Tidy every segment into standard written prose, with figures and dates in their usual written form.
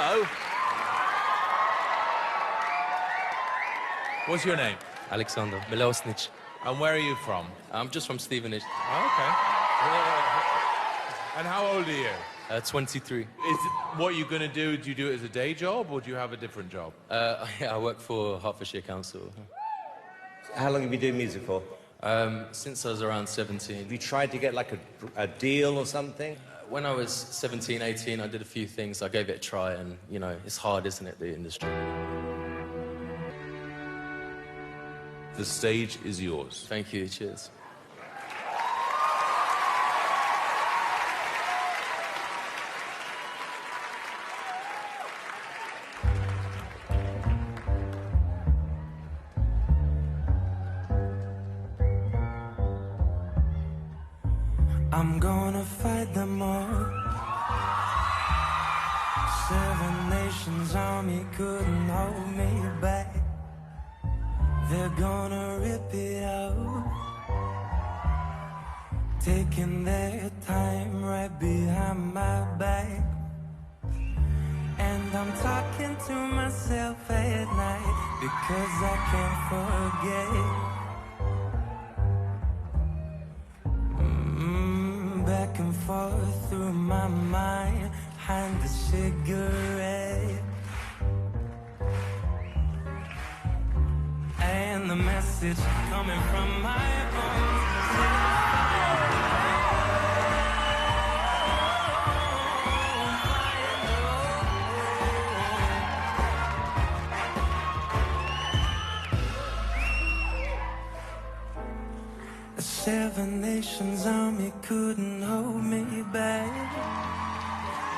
hello. What's your name? Alexander Milosnic. And where are you from? I'm just from Stevenage. Okay. And how old are you? 23. Is it, what you're going to do you do it as a day job, or do you have a different job? I work for Hertfordshire Council. How long have you been doing music for? Since I was around 17. Have you tried to get like a deal or something? When I was 17, 18, I did a few things. I gave it a try, and, you know, it's hard, isn't it, the industry? The stage is yours. Thank you, cheers. I'm gonna fight them all. 7 nations army couldn't hold me back. They're gonna rip it out, taking their time right behind my back. And I'm talking to myself at night because I can't forget. Back and forth through my mind, behind the cigarette. And the message coming from my own. 7 nations army couldn't hold me back.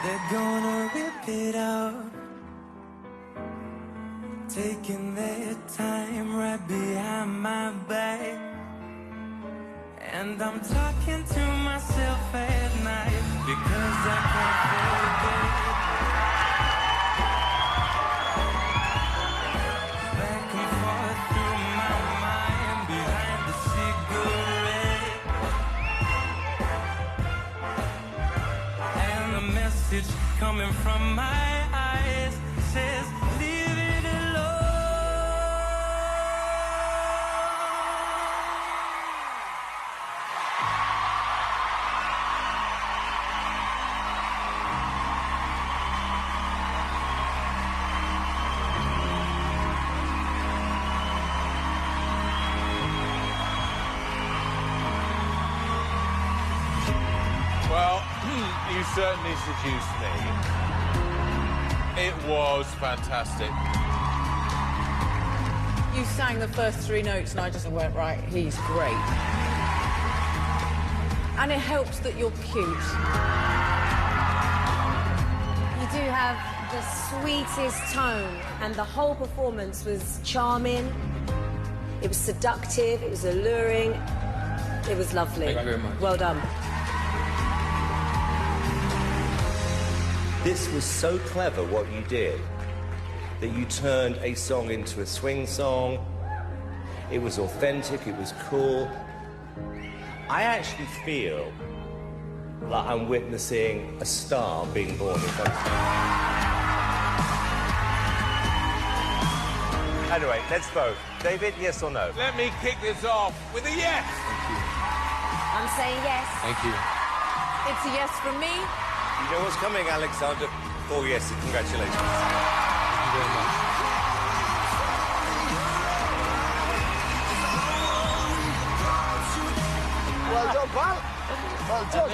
They're gonna rip it out, taking their time right behind my back. And I'm talking to myself at night because I can't forget. Back and forth through my mind behind the cigarette. And the message coming from my eyes says, leave it alone. Well, you certainly seduced me. It was fantastic. You sang the first 3 notes and I just went, right, he's great. And it helps that you're cute. You do have the sweetest tone, and the whole performance was charming. It was seductive, it was alluring, it was lovely. Thank you very much. Well done. This was so clever what you did, that you turned a song into a swing song. It was authentic, it was cool. I actually feel like I'm witnessing a star being born in front of me. Anyway, let's vote. David, yes or no? Let me kick this off with a yes. I'm saying yes. Thank you. It's a yes from me. You know what's coming, Alexander? 4 yeses, congratulations. Thank you very much. Well done, pal. Well done.